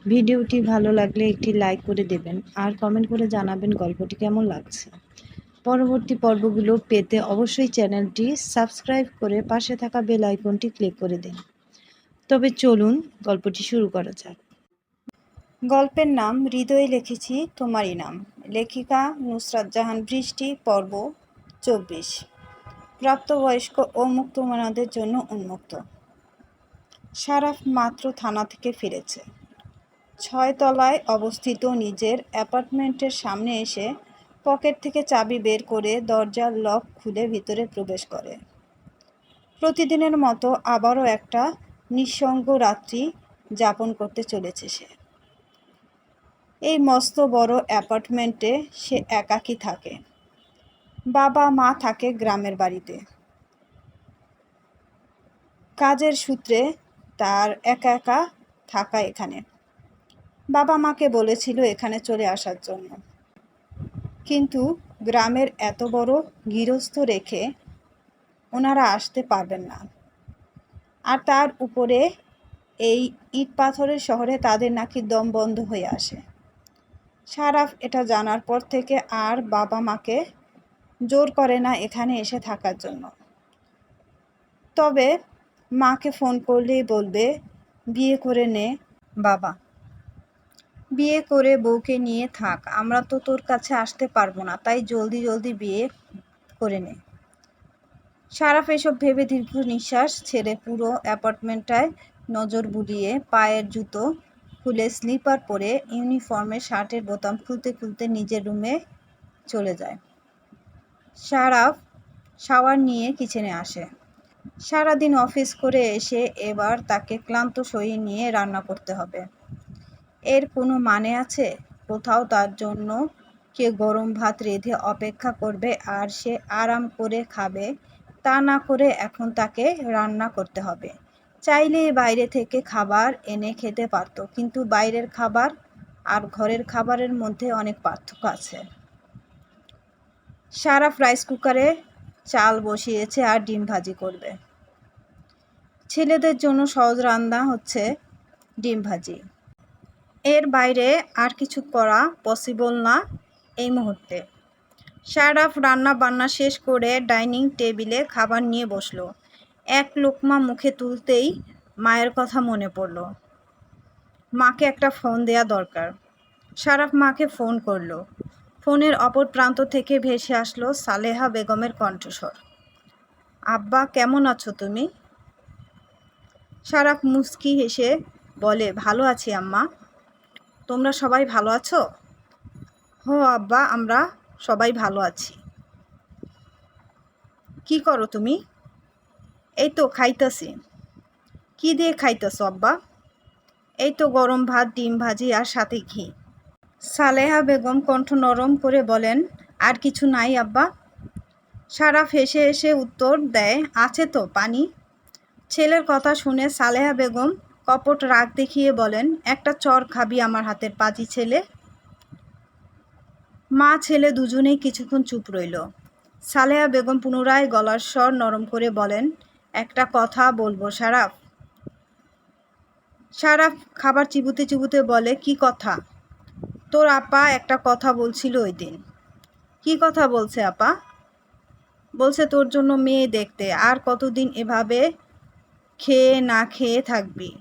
ভিডিওটি ভালো লাগলে একটি লাইক করে দেবেন আর কমেন্ট করে জানাবেন গল্পটি কেমন লাগছে। পরবর্তী পর্বগুলো পেতে অবশ্যই চ্যানেলটি সাবস্ক্রাইব করে পাশে থাকা বেল আইকনটি ক্লিক করে দিন। তবে চলুন গল্পটি শুরু করা যাক। গল্পের নাম হৃদয়ে লিখেছি তোমারই নাম। লেখিকা নুসরাত জাহান বৃষ্টি। পর্ব 24। প্রাপ্তবয়স্ক ও মুক্তমনাদের জন্য উন্মুক্ত। শারাফ মাত্র থানা থেকে ফিরেছে। 6 তলায় অবস্থিত নিজের অ্যাপার্টমেন্টের সামনে এসে পকেট থেকে চাবি বের করে দরজার লক খুলে ভিতরে প্রবেশ করে। প্রতিদিনের মতো আবারও একটা নিঃসঙ্গ রাত্রি যাপন করতে চলেছে সে। এই মস্ত বড় অ্যাপার্টমেন্টে সে একাকী থাকে। বাবা মা থাকে গ্রামের বাড়িতে। কাজের সূত্রে তার একা একা থাকা এখানে। বাবা মাকে বলেছিল এখানে চলে আসার জন্য, কিন্তু গ্রামের এত বড় গৃহস্থ রেখে ওনারা আসতে পারবেন না। আর তার উপরে এই ইট পাথরের শহরে তাদের নাকি দম বন্ধ হয়ে আসে। শারাফ এটা জানার পর থেকে আর বাবা মাকে জোর করে না এখানে এসে থাকার জন্য। তবে মাকে ফোন করলেই বলবে বিয়ে করে নে বাবা, বিয়ে করে বউকে নিয়ে থাক, আমরা তো তোর কাছে আসতে পারবো না, তাই জলদি জলদি বিয়ে করে নে। শারাফ এসব ভেবে দীর্ঘ নিঃশ্বাস ছেড়ে পুরো অ্যাপার্টমেন্টটায় নজর বুলিয়ে পায়ের জুতো খুলে স্লিপার পরে ইউনিফর্মের শার্টের বোতাম খুলতে খুলতে নিজের রুমে চলে যায়। শারাফ শাওয়ার নিয়ে কিচেনে আসে। সারাদিন অফিস করে এসে এবার তাকে ক্লান্ত শরীর নিয়ে রান্না করতে হবে। এর কোনো মানে আছে? কোথাও তার জন্য কেউ গরম ভাত রেঁধে অপেক্ষা করবে আর সে আরাম করে খাবে, তা না করে এখন তাকে রান্না করতে হবে। চাইলেই বাইরে থেকে খাবার এনে খেতে পারত, কিন্তু বাইরের খাবার আর ঘরের খাবারের মধ্যে অনেক পার্থক্য আছে। শারাফ রাইস কুকারে চাল বসিয়েছে আর ডিম ভাজি করবে। ছেলেদের জন্য সহজ রান্না হচ্ছে ডিম ভাজি। এর বাইরে আর কিছু করা পসিবল না এই মুহূর্তে। শারাফ রান্না বান্না শেষ করে ডাইনিং টেবিলে খাবার নিয়ে বসলো। এক লোকমা মুখে তুলতেই মায়ের কথা মনে পড়ল। মাকে একটা ফোন দেয়া দরকার। শারাফ মাকে ফোন করলো। ফোনের অপর প্রান্ত থেকে ভেসে আসলো সালেহা বেগমের কণ্ঠস্বর। আব্বা, কেমন আছো তুমি? শারাফ মুচকি হেসে বলে, ভালো আছি আম্মা, তোমরা সবাই ভালো আছো? হো আব্বা, আমরা সবাই ভালো আছি। কি করো তুমি? এই তো খাইতেছি। কি দিয়ে খাইতেছো আব্বা? এই তো গরম ভাত, ডিম ভাজি আর সাথে ঘি। সালেহা বেগম কণ্ঠ নরম করে বলেন, আর কিছু নাই আব্বা? শারাফ হেসে হেসে উত্তর দেয়, আছে তো পানি। ছেলের কথা শুনে সালেহা বেগম কপট রাগ দেখিয়ে বলেন, একটা চর খাবি আমার হাতের পাজি ছেলে। মা ছেলে দুজনেই কিছুক্ষণ চুপ রইল। সালেহা বেগম পুনরায় গলার স্বর নরম করে বলেন, একটা কথা বলবো শারাফ? শারাফ খাবার চিবুতে চিবুতে বলে, কি কথা? তোর আপা একটা কথা বলছিল ওই দিন। কি কথা বলছে আপা? বলছে তোর জন্য মেয়ে দেখতে। আর কতদিন এভাবে খেয়ে না খেয়ে থাকবি?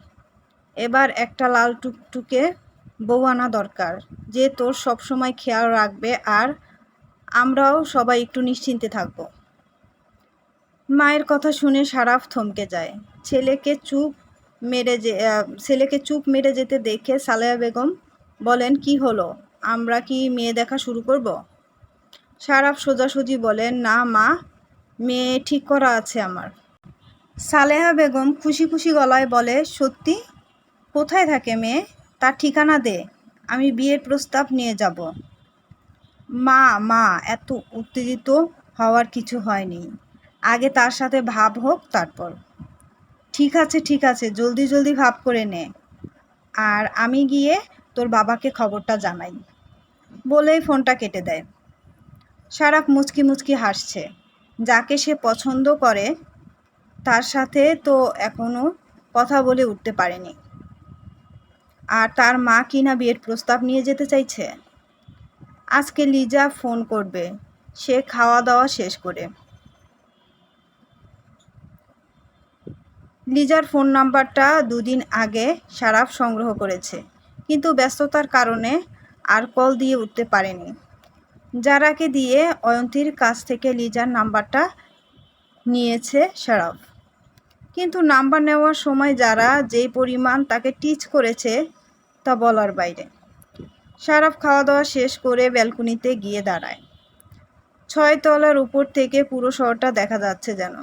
এবার একটা লাল টুকটুকে বউ আনা দরকার, যে তোর সবসময় খেয়াল রাখবে আর আমরাও সবাই একটু নিশ্চিন্তে থাকব। মায়ের কথা শুনে শারাফ থমকে যায়। ছেলেকে চুপ মেরে যেতে দেখে সালেহা বেগম বলেন, কি হলো, আমরা কি মেয়ে দেখা শুরু করব? শারাফ সোজাসুজি বলেন, না মা, মেয়ে ঠিক করা আছে আমার। সালেহা বেগম খুশি খুশি গলায় বলে, সত্যি? কোথায় থাকে মেয়ে? তার ঠিকানা দে, আমি বিয়ের প্রস্তাব নিয়ে যাব। মা মা এত উত্তেজিত হওয়ার কিছু হয়নি, আগে তার সাথে ভাব হোক তারপর। ঠিক আছে ঠিক আছে, জলদি জলদি ভাব করে নে, আর আমি গিয়ে তোর বাবাকে খবরটা জানাই, বলেই ফোনটা কেটে দেয়। শারাফ মুচকি মুচকি হাসছে। যাকে সে পছন্দ করে তার সাথে তো এখনো কথা বলে উঠতে পারেনি। আর তার মা কিনা বিয়ের প্রস্তাব নিয়ে যেতে চাইছে। আজকে লিজা ফোন করবে, সে খাওয়া দাওয়া শেষ করে। লিজার ফোন নাম্বারটা দুদিন আগে সারাফ সংগ্রহ করেছে, কিন্তু ব্যস্ততার কারণে আর কল দিয়ে উঠতে পারেনি। যারাকে দিয়ে অয়ন্তীর কাছ থেকে লিজার নাম্বারটা নিয়েছে সারাফ, কিন্তু নাম্বার নেওয়ার সময় যারা যেই পরিমাণ তাকে টিচ করেছে তা বলার বাইরে। সারাফ খাওয়া দাওয়া শেষ করে ব্যালকনিতে গিয়ে দাঁড়ায়। 6 তলার উপর থেকে পুরো শহরটা দেখা যাচ্ছে যেন।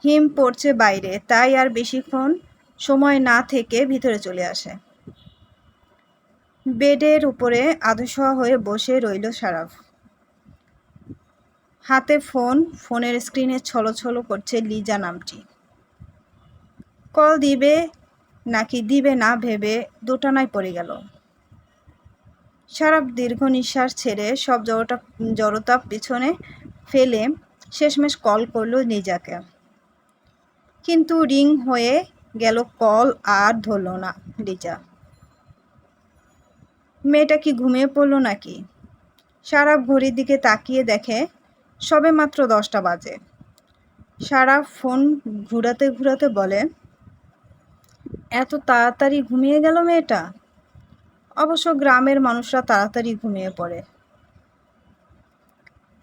হিম পড়ছে বাইরে, তাই আর বেশিক্ষণ সময় না থেকে ভিতরে চলে আসে। বেডের উপরে আধশোয়া হয়ে বসে রইল সারাফ। হাতে ফোন, ফোনের স্ক্রিনে ছলছল করছে লিজা নামটি। কল দিবে নাকি দিবে না ভেবে দোটানায় পড়ে গেল। সারাফ দীর্ঘ নিঃশ্বাস ছেড়ে সব জড়তা পিছনে ফেলে শেষমেশ কল করলো লিজাকে। কিন্তু রিং হয়ে গেল কল, আর ধরল না লিজা। মেয়েটা কি ঘুমিয়ে পড়লো নাকি? সারাফ ঘড়ির দিকে তাকিয়ে দেখে সবে মাত্র 10টা বাজে। সারাফ ফোন ঘুরাতে ঘুরাতে বলে, এত তাড়াতাড়ি ঘুমিয়ে গেল মেয়েটা? অবশ্য গ্রামের মানুষরা তাড়াতাড়ি ঘুমিয়ে পড়ে।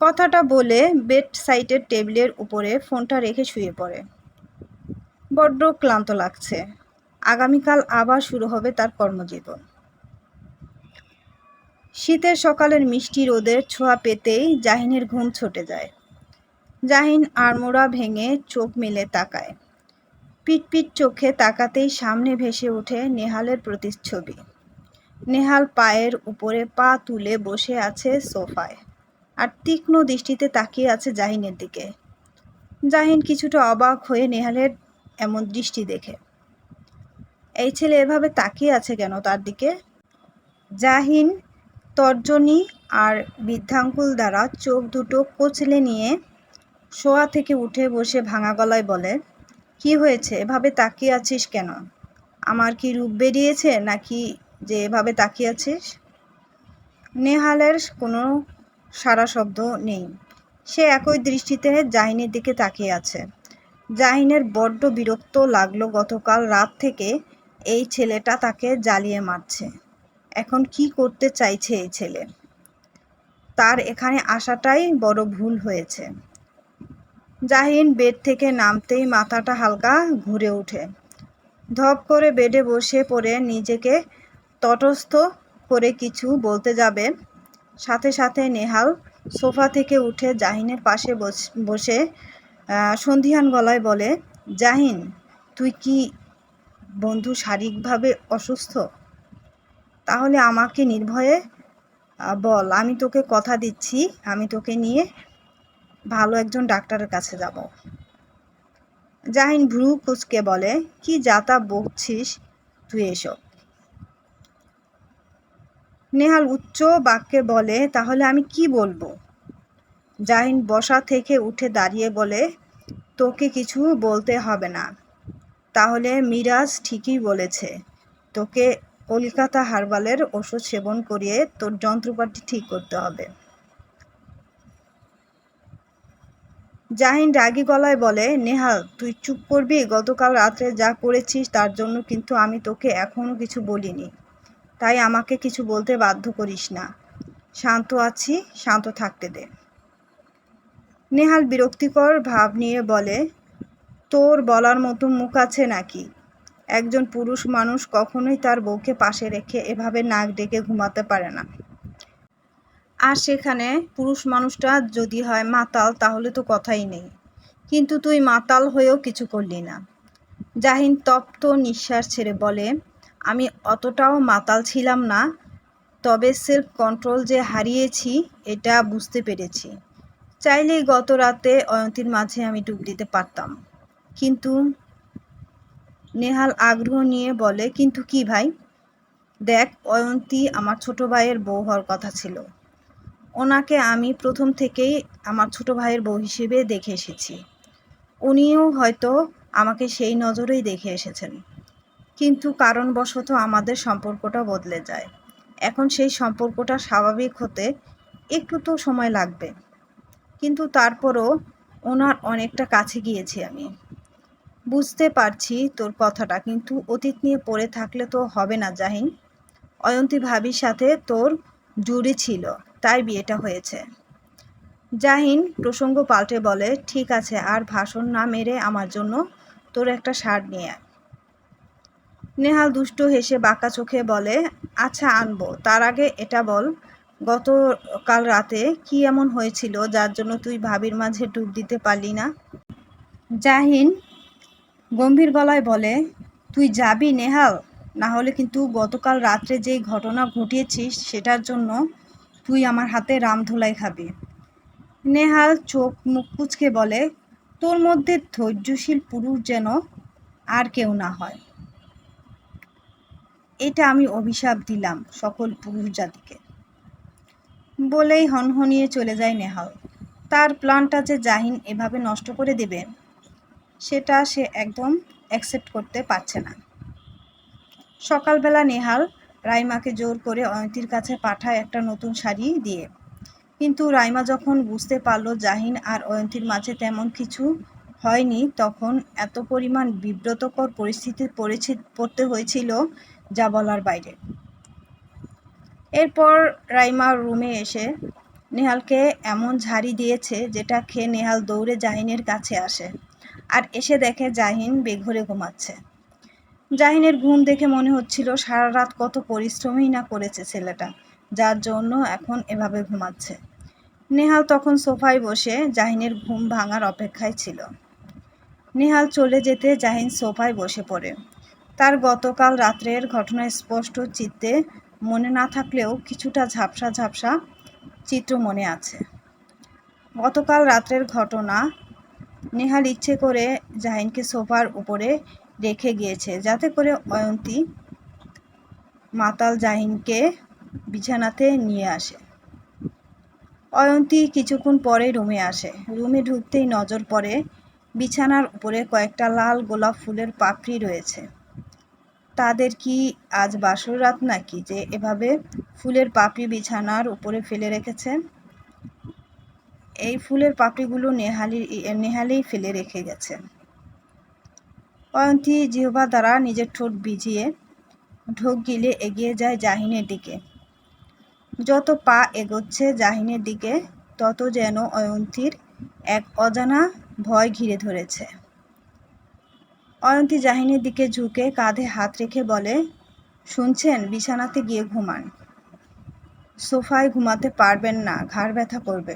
কথাটা বলে বেড সাইডের টেবিলের উপরে ফোনটা রেখে শুয়ে পড়ে। বড্ড ক্লান্ত লাগছে, আগামীকাল আবার শুরু হবে তার কর্মজীবন। শীতের সকালের মিষ্টি রোদের ছোঁয়া পেতেই জাহিনের ঘুম ছুটে যায়। জাহিন আড়মোড়া ভেঙে চোখ মেলে তাকায়। পিটপিট চোখে তাকাতেই সামনে ভেসে ওঠে নেহালের প্রতিচ্ছবি। নেহাল পায়ের উপরে পা তুলে বসে আছে সোফায়, আর তীক্ষ্ণ দৃষ্টিতে তাকিয়ে আছে জাহিনের দিকে। জাহিন কিছুটা অবাক হয়ে নেহালের এমন দৃষ্টি দেখে। এই ছেলে এভাবে তাকিয়ে আছে কেন তার দিকে? জাহিন তর্জনী আর বৃদ্ধাঙ্গুল দ্বারা চোখ দুটো কচলে নিয়ে শোয়া থেকে উঠে বসে ভাঙা গলায় বলে, কি হয়েছে, এভাবে তাকিয়ে আছিস কেন? আমার কি রূপ বেরিয়েছে নাকি যে এভাবে তাকিয়ে আছিস? নেহালের কোনো সারা শব্দ নেই। সে একই দৃষ্টিতে জাহিনের দিকে তাকিয়ে আছে। জাহিনের বড্ড বিরক্ত লাগলো গতকাল রাত থেকে এই ছেলেটা তাকে জ্বালিয়ে মারছে। এখন কি করতে চাইছে এই ছেলে? তার এখানে আসাটাই বড় ভুল হয়েছে। জাহিন বেড থেকে নামতেই মাথাটা হালকা ঘুরে ওঠে। ধপ করে বেডে বসে পড়ে নিজেকে তটস্থ করে কিছু বলতে যাবে, সাথে সাথে নেহাল সোফা থেকে উঠে জাহিনের পাশে বসে সন্ধিহান গলায় বলে, জাহিন, তুই কি বন্ধু শারীরিকভাবে অসুস্থ? তাহলে আমাকে নির্ভয়ে বল, আমি তোকে কথা দিচ্ছি আমি তোকে নিয়ে ভালো একজন ডাক্তারের কাছে যাব। জাহিন ভ্রু কুঁচকে বলে, কি যাতা বকছিস তুই এসব? নেহাল উচ্চ বাক্যে বলে, তাহলে আমি কি বলবো? জাহিন বসা থেকে উঠে দাঁড়িয়ে বলে, তোকে কিছু বলতে হবে না। তাহলে মিরাজ ঠিকই বলেছে, তোকে কলকাতা হারবালের ওষুধ সেবন করিয়ে তোর যন্ত্রপাতি ঠিক করতে হবে। জাহিন রাগী গলায় বলে, নেহাল তুই চুপ করবি? গতকাল রাত্রে যা করেছিস তার জন্য কিন্তু আমি তোকে এখনো কিছু বলিনি, তাই আমাকে কিছু বলতে বাধ্য করিস না। শান্ত আছি, শান্ত থাকতে দে। নেহাল বিরক্তিকর ভাব নিয়ে বলে, তোর বলার মতো মুখ আছে নাকি? একজন পুরুষ মানুষ কখনোই তার বউকে পাশে রেখে এভাবে নাক ডেকে ঘুমাতে পারে না। আর সেখানে পুরুষ মানুষটা যদি হয় মাতাল, তাহলে তো কথাই নেই। কিন্তু তুই মাতাল হয়েও কিছু করলি না। জাহিন তপ্ত নিঃশ্বাস ছেড়ে বলে, আমি অতটাও মাতাল ছিলাম না, তবে সেলফ কন্ট্রোল যে হারিয়েছি এটা বুঝতে পেরেছি। চাইলেই গত রাতে অয়ন্তীর মাঝে আমি ডুব দিতে পারতাম। কিন্তু নেহাল আগ্রহ নিয়ে বলে, কিন্তু কি ভাই? দেখ, অয়ন্তী আমার ছোট ভাইয়ের বউ হওয়ার কথা ছিল। ওনাকে আমি প্রথম থেকেই আমার ছোট ভাইয়ের বউ হিসেবে দেখে এসেছি। উনিও হয়তো আমাকে সেই নজরেই দেখে এসেছেন। কিন্তু কারণবশত আমাদের সম্পর্কটা বদলে যায়। এখন সেই সম্পর্কটা স্বাভাবিক হতে একটু তো সময় লাগবে, কিন্তু তারপরও ওনার অনেকটা কাছে গিয়েছি আমি। বুঝতে পারছি তোর কথাটা, কিন্তু অতীত নিয়ে পড়ে থাকলে তো হবে না জাহিন। অয়ন্তী ভাবির সাথে তোর জুড়ি ছিল, তাই বিয়েটা হয়েছে। জাহিন প্রসঙ্গ পাল্টে বলে, ঠিক আছে, আর ভাষণ না মেরে আমার জন্য তোর একটা শার্ট নিয়ে আয়। নেহাল দুষ্টু হেসে বাঁকা চোখে বলে, আচ্ছা আনবো, তার আগে এটা বল, গতকাল রাতে কি এমন হয়েছিল যার জন্য তুই ভাবির মাঝে ডুব দিতে পারলি না? জাহিন গম্ভীর গলায় বলে, তুই যাবি নেহাল, না হলে কিন্তু গতকাল রাত্রে যেই ঘটনা ঘটিয়েছিস সেটার জন্য তুই আমার হাতে রামধুলাই খাবি। নেহাল চোখ মুখ কুঁচকে বলে, তোর মধ্যে ধৈর্যশীল পুরুষ যেন আর কেউ না হয়। এটা আমি অভিশাপ দিলাম সকল পুরুষ জাতিকে। বলেই হনহনিয়ে চলে যায় নেহাল। তার প্ল্যানটা যে জাহিন এভাবে নষ্ট করে দেবে সেটা সে একদম অ্যাকসেপ্ট করতে পারছে না। সকালবেলা নেহাল রাইমাকে জোর করে অয়ন্তীর কাছে পাঠায় একটা নতুন শাড়ি দিয়ে। কিন্তু রাইমা যখন বুঝতে পারল জাহিন আর অয়ন্তীর মাঝে তেমন কিছু হয়নি, তখন এত পরিমাণ বিব্রতকর পরিস্থিতি পড়তে হয়েছিল যা বলার বাইরে। এরপর রাইমা রুমে এসে নেহালকে এমন ঝাড়ি দিয়েছে যেটা খেয়ে নেহাল দৌড়ে জাহিনের কাছে আসে, আর এসে দেখে জাহিন বেঘোরে ঘুমাচ্ছে। জাহিনের ঘুম দেখে মনে হচ্ছিল সারা রাত কত পরিশ্রমই না করেছে ছেলেটা, যার জন্য এখন এভাবে ঘুমাচ্ছে। নেহাল তখন সোফায় বসে জাহিনের ঘুম ভাঙার অপেক্ষায় ছিল। নেহাল চলে যেতে জাহিন সোফায় বসে পড়ে। তার গতকাল রাত্রের ঘটনা স্পষ্ট চিত্তে মনে না থাকলেও কিছুটা ঝাপসা ঝাপসা চিত্র মনে আছে। গতকাল রাত্রের ঘটনা নেহাল ইচ্ছে করে জাহিনকে সোফার উপরে রেখে গিয়েছে, যাতে করে অয়ন্তী মাতাল জাহিনকে বিছানাতে নিয়ে আসে। অয়ন্তী কিছুক্ষণ পরে রুমে আসে। রুমে ঢুকতেই নজর পড়ে বিছানার উপরে কয়েকটা লাল গোলাপ ফুলের পাপড়ি রয়েছে। তাদের কি আজ বাসর রাত নাকি যে এভাবে ফুলের পাপড়ি বিছানার উপরে ফেলে রেখেছে? এই ফুলের পাপড়িগুলো নেহালেই ফেলে রেখে গেছে। অয়ন্তী জিহ্বা দ্বারা নিজের ঠোঁট ভিজিয়ে ঢোক গিলে এগিয়ে যায় জাহিনের দিকে। যত পা এগোচ্ছে জাহিনের দিকে, তত যেন অয়ন্তীর এক অজানা ভয় ঘিরে ধরেছে। অয়ন্তী জাহিনের দিকে ঝুঁকে কাঁধে হাত রেখে বলে, শুনছেন, বিছানাতে গিয়ে ঘুমান, সোফায় ঘুমাতে পারবেন না, ঘাড় ব্যথা করবে।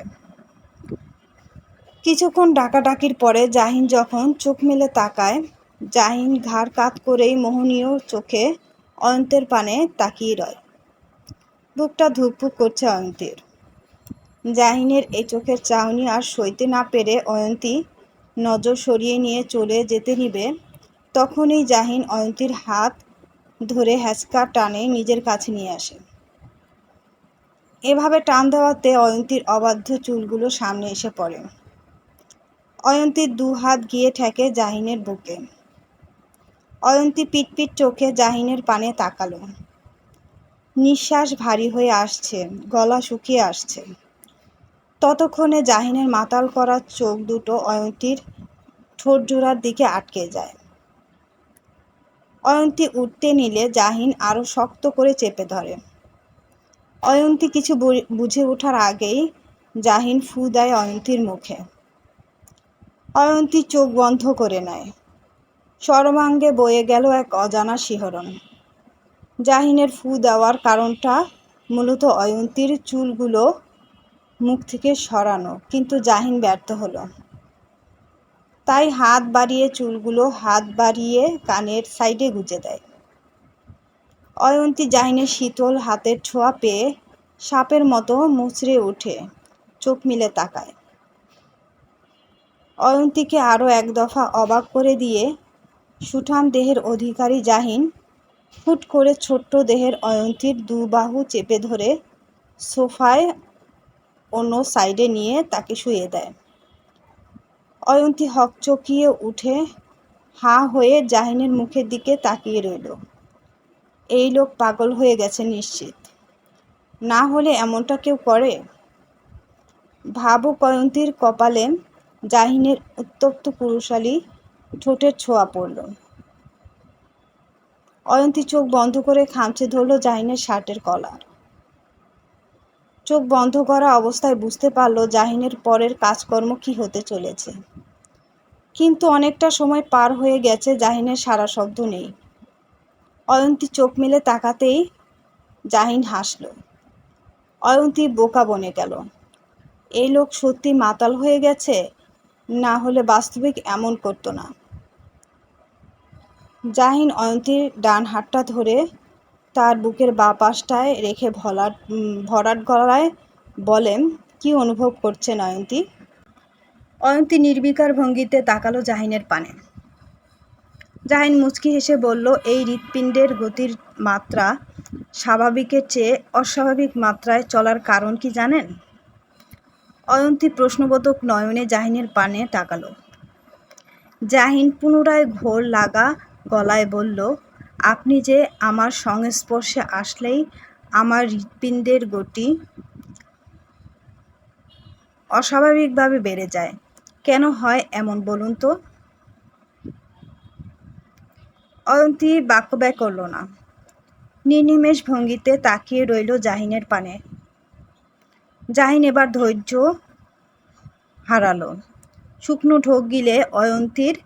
কিছুক্ষণ ডাকাডাকির পরে জাহিন যখন চোখ মেলে তাকায়, জাহিন ঘাড় কাত করেই মোহনীয় চোখে অয়ন্তের পানে তাকিয়ে রয়। বুকটা ধুকপুক করছে অয়ন্তীর। জাহিনের এই চোখের চাহনি আর সইতে না পেরে অয়ন্তী নজর সরিয়ে নিয়ে চলে যেতে নিবে, তখনই জাহিন অয়ন্তীর হাত ধরে হ্যাঁচকা টানে নিজের কাছে নিয়ে আসে। এভাবে টান দেওয়াতে অয়ন্তীর অবাধ্য চুলগুলো সামনে এসে পড়ে। অয়ন্তীর দু হাত গিয়ে ঠেকে জাহিনের বুকে। অয়ন্তী পিটপিট চোখে জাহিনের পানে তাকালো। নিঃশ্বাস ভারী হয়ে আসছে, গলা শুকিয়ে আসছে। ততক্ষণে জাহিনের মাতাল করা চোখ দুটো অয়ন্তীর ঠোঁটজোড়ার দিকে আটকে যায়। অয়ন্তী উঠতে নিলে জাহিন আরও শক্ত করে চেপে ধরে। অয়ন্তী কিছু বুঝে ওঠার আগেই জাহিন ফু দেয় অয়ন্তীর মুখে। অয়ন্তী চোখ বন্ধ করে নেয়। সর্বাঙ্গে বয়ে গেল এক অজানা শিহরণ। জাহিনের ফু দেওয়ার কারণটা মূলত অয়ন্তীর চুলগুলো মুখ থেকে সরানো, কিন্তু জাহিন ব্যর্থ হলো। তাই হাত বাড়িয়ে কানের সাইডে গুজে দেয়। অয়ন্তী জাহিনের শীতল হাতের ছোঁয়া পেয়ে সাপের মতো মুচড়ে ওঠে, চোখ মিলে তাকায়। অয়ন্তীকে আরও এক দফা অবাক করে দিয়ে সুঠাম দেহের অধিকারী জাহিন হুট করে ছোট্ট দেহের অয়ন্তীর দু বাহু চেপে ধরে সোফায় অন্য সাইডে নিয়ে তাকে শুইয়ে দেয়। অয়ন্তী হকচকিয়ে উঠে হাঁ হয়ে জাহিনের মুখের দিকে তাকিয়ে রইল। এই লোক পাগল হয়ে গেছে নিশ্চিত, না হলে এমনটা কেউ করে? ভাবুক অয়ন্তীর কপালে জাহিনের উত্তপ্ত পুরুষালী ঠোঁটের ছোঁয়া পড়ল। অয়ন্তী চোখ বন্ধ করে খামচে ধরল জাহিনের শার্টের কলার। চোখ বন্ধ করা অবস্থায় বুঝতে পারল জাহিনের পরের কাজকর্ম কি হতে চলেছে। কিন্তু অনেকটা সময় পার হয়ে গেছে, জাহিনের সারা শব্দ নেই। অয়ন্তী চোখ মেলে তাকাতেই জাহিন হাসল। অয়ন্তী বোকা বনে গেল। এই লোক সত্যি মাতাল হয়ে গেছে, না হলে বাস্তবিক এমন করতো না। জাহিন অয়ন্তীর ডান হাতটা ধরে তার বুকের বাঁ পাশটায় রেখে ভরাট গলায় বলেন, কি অনুভব করছেন অয়ন্তী? অয়ন্তী নির্বিকার ভঙ্গিতে তাকালো জাহিনের পানে। জাহিন মুচকি হেসে বলল, এই হৃৎপিণ্ডের গতির মাত্রা স্বাভাবিকের চেয়ে অস্বাভাবিক মাত্রায় চলার কারণ কি জানেন? অয়ন্তী প্রশ্নবোধক নয়নে জাহিনের পানে তাকালো। জাহিন পুনরায় ঘোর লাগা গলায় বলল, আপনি যে আমার সংস্পর্শে আসলেই আমার হৃৎপিণ্ডের গতি অস্বাভাবিকভাবে বেড়ে যায়। কেন হয় এমন বলুন তো? অয়ন্তী বাক্যব্যয় করল না। নির্নিমেষ ভঙ্গিতে তাকিয়ে রইল জাহিনের পানে। জাহিন এবার ধৈর্য হারালো। শুকনো ঢোক গিলে অয়ন্তীর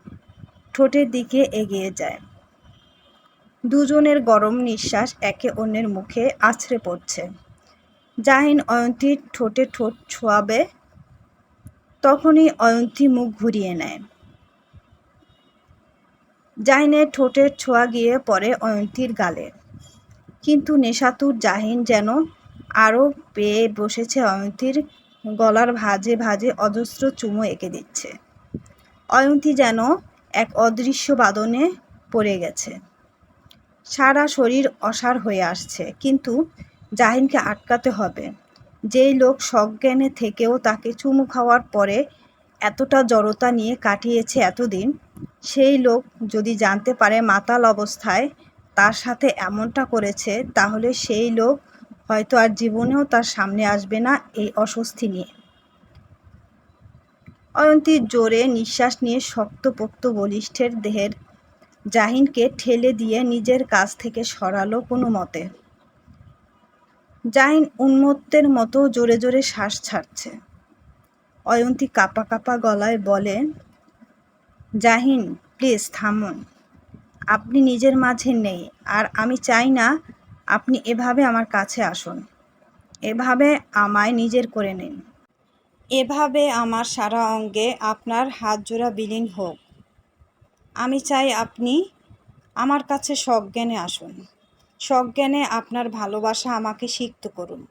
ঠোঁটের দিকে এগিয়ে যায়। দুজনের গরম নিঃশ্বাস একে অন্যের মুখে আছড়ে পড়ছে। জাহিন অয়ন্তীর ঠোঁটে ঠোঁট ছোঁয়াবে, তখনই অয়ন্তী মুখ ঘুরিয়ে নেয়। জাহিনের ঠোঁটের ছোঁয়া গিয়ে পড়ে অয়ন্তীর গালে। কিন্তু নেশাতুর জাহিন যেন আরও পেয়ে বসেছে অয়ন্তীর গলার ভাঁজে ভাঁজে অজস্র চুমো এঁকে দিচ্ছে। অয়ন্তী যেন এক অদৃশ্য বাঁধনে পড়ে গেছে। সারা শরীর অসাড় হয়ে আসছে, কিন্তু জাহিনকে আটকাতে হবে। যেই লোক সজ্ঞানে থেকেও তাকে চুমু খাওয়ার পরে এতটা জড়তা নিয়ে কাটিয়েছে এতদিন, সেই লোক যদি জানতে পারে মাতাল অবস্থায় তার সাথে এমনটা করেছে, তাহলে সেই লোক হয়তো আর জীবনেও তার সামনে আসবে না এই অস্বস্তি নিয়ে। অয়ন্তী জোরে নিঃশ্বাস নিয়ে শক্তপোক্ত বলিষ্ঠের দেহের জাহিনকে ঠেলে দিয়ে নিজের কাছ থেকে সরালো কোনো মতে। জাহিন উন্মত্তের মতো জোরে জোরে শ্বাস ছাড়ছে। অয়ন্তী কাঁপা কাঁপা গলায় বলে, জাহিন প্লিজ থামুন, আপনি নিজের মাঝে নেই, আর আমি চাই না আপনি এভাবে আমার কাছে আসুন। এভাবে আমায় নিজের করে নিন। এভাবে আমার সারা অঙ্গে আপনার হাতজোড়া বিলীন হোক। আমি চাই আপনি আমার কাছে সজ্ঞানে আসুন। সজ্ঞানে আপনার ভালোবাসা আমাকে সিক্ত করুন।